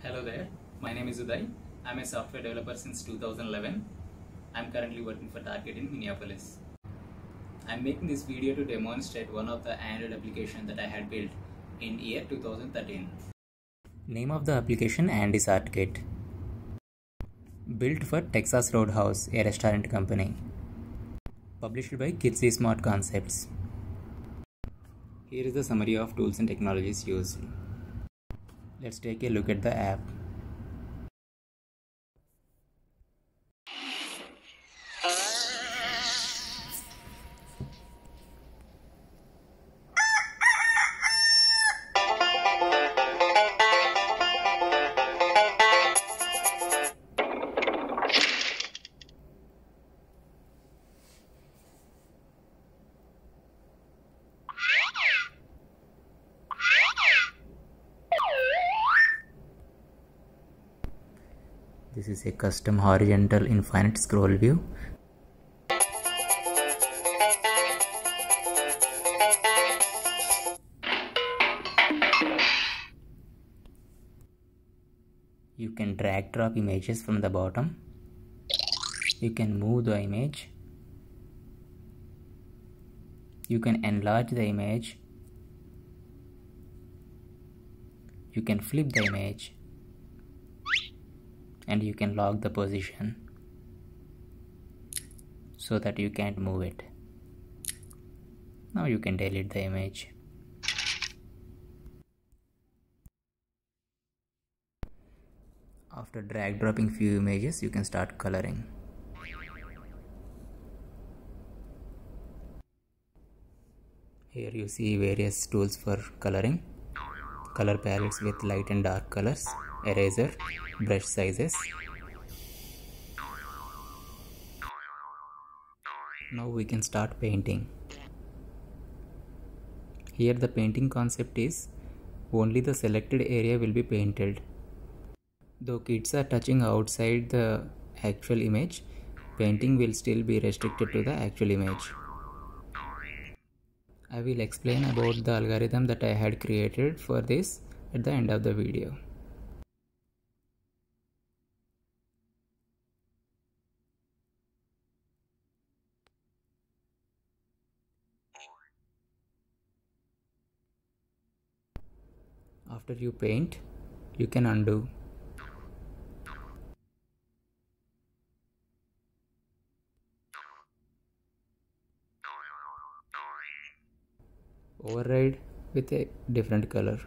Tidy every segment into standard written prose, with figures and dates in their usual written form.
Hello there, my name is Uday. I'm a software developer since 2011. I'm currently working for Target in Minneapolis. I'm making this video to demonstrate one of the Android application that I had built in year 2013. Name of the application Andy's Arcade. Built for Texas Roadhouse, a restaurant company. Published by Kidsy Smart Concepts. Here is the summary of tools and technologies used. Let's take a look at the app. This is a custom horizontal infinite scroll view. You can drag drop images from the bottom. You can move the image. You can enlarge the image. You can flip the image. And you can lock the position so that you can't move it. Now you can delete the image. After drag dropping few images, you can start coloring. Here you see various tools for coloring. Color palettes with light and dark colors, eraser, brush sizes. Now we can start painting. Here the painting concept is only the selected area will be painted. Though kids are touching outside the actual image, painting will still be restricted to the actual image. I will explain about the algorithm that I had created for this at the end of the video. After you paint, you can undo. Override with a different color.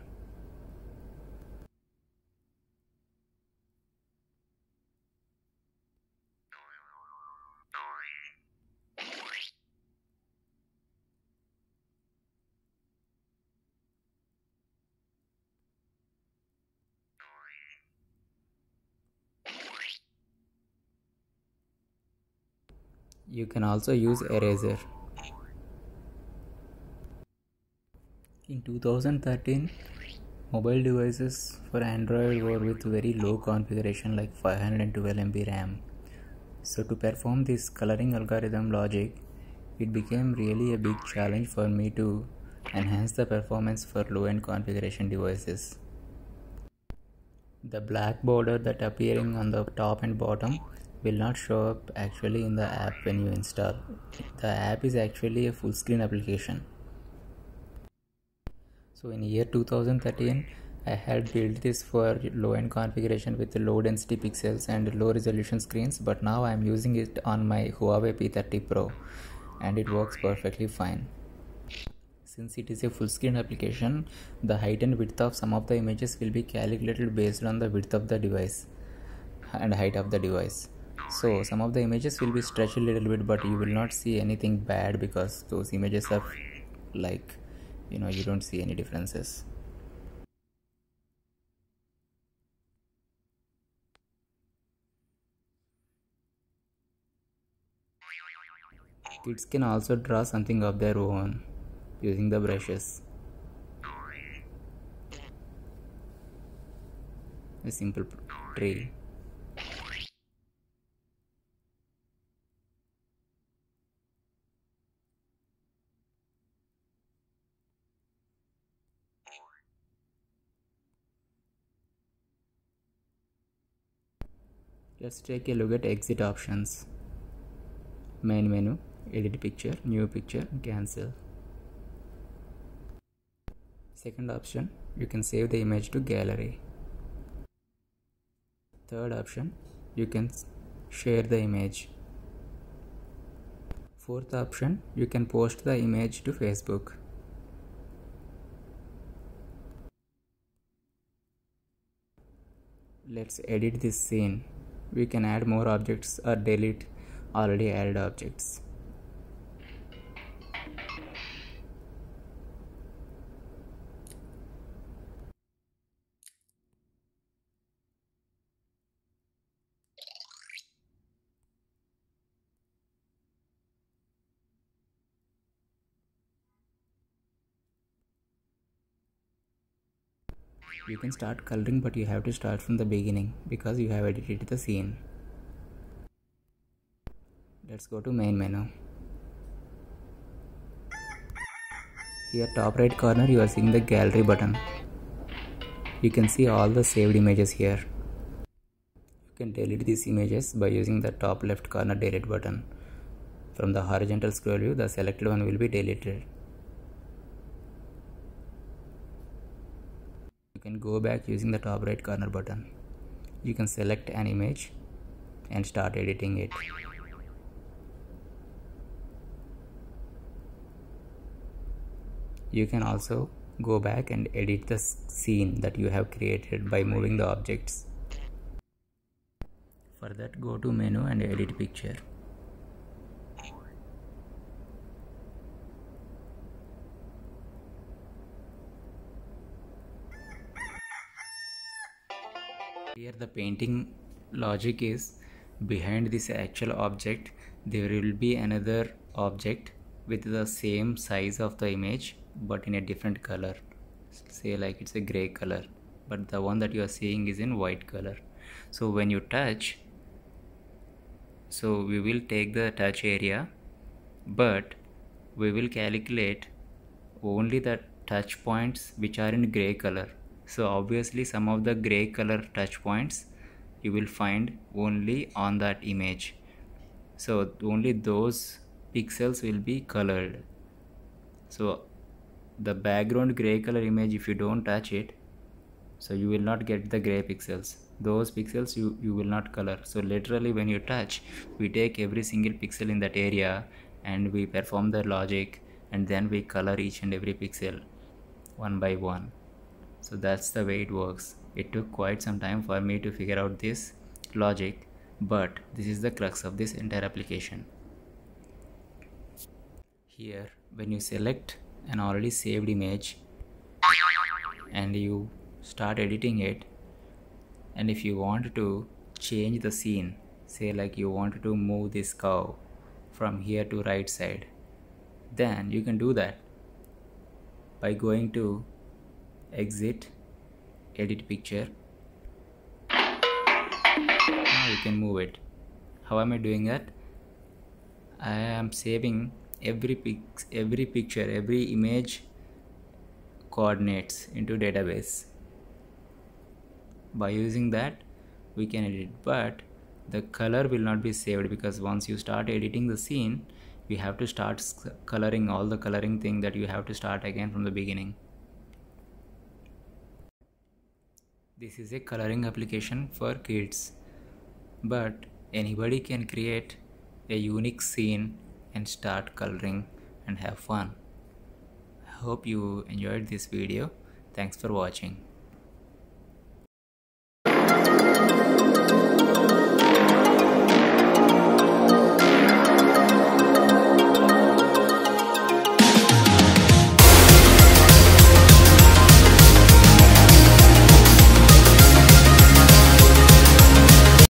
You can also use eraser. In 2013, mobile devices for Android were with very low configuration like 512 MB RAM. So to perform this coloring algorithm logic, it became really a big challenge for me to enhance the performance for low-end configuration devices. The black border that appearing on the top and bottom will not show up actually in the app when you install. The app is actually a full screen application. So in year 2013, I had built this for low-end configuration with low density pixels and low resolution screens, but now I am using it on my Huawei P30 Pro and it works perfectly fine. Since it is a full screen application, the height and width of some of the images will be calculated based on the width of the device and height of the device. So some of the images will be stretched a little bit, but you will not see anything bad because those images are like, you don't see any differences. Kids can also draw something of their own using the brushes. A simple tree. Let's take a look at exit options. Main menu, edit picture, new picture, cancel. Second option, you can save the image to gallery. Third option, you can share the image. Fourth option, you can post the image to Facebook. Let's edit this scene. We can add more objects or delete already added objects. You can start coloring, but you have to start from the beginning because you have edited the scene. Let's go to main menu. Here top right corner you are seeing the gallery button. You can see all the saved images here. You can delete these images by using the top left corner delete button. From the horizontal scroll view, the selected one will be deleted. You can go back using the top right corner button. You can select an image and start editing it. You can also go back and edit the scene that you have created by moving the objects. For that, go to menu and edit picture. Here the painting logic is, behind this actual object there will be another object with the same size of the image but in a different color. Say like it's a gray color, but the one that you are seeing is in white color. So when you touch, so we will take the touch area, but we will calculate only the touch points which are in gray color. So obviously some of the gray color touch points you will find only on that image. So only those pixels will be colored. So the background gray color image, if you don't touch it, so you will not get the gray pixels. Those pixels you will not color. So literally when you touch, we take every single pixel in that area and we perform the logic, and then we color each and every pixel one by one. So that's the way it works. It took quite some time for me to figure out this logic, but this is the crux of this entire application. Here, when you select an already saved image and you start editing it, and if you want to change the scene, say like you want to move this cow from here to right side, then you can do that by going to exit, edit picture. Now you can move it. How am I doing that? I am saving every picture, every image coordinates into database. By using that we can edit, but the color will not be saved, because once you start editing the scene, you have to start coloring all the coloring thing that you have to start again from the beginning. This is a coloring application for kids, but anybody can create a unique scene and start coloring and have fun. I hope you enjoyed this video. Thanks for watching.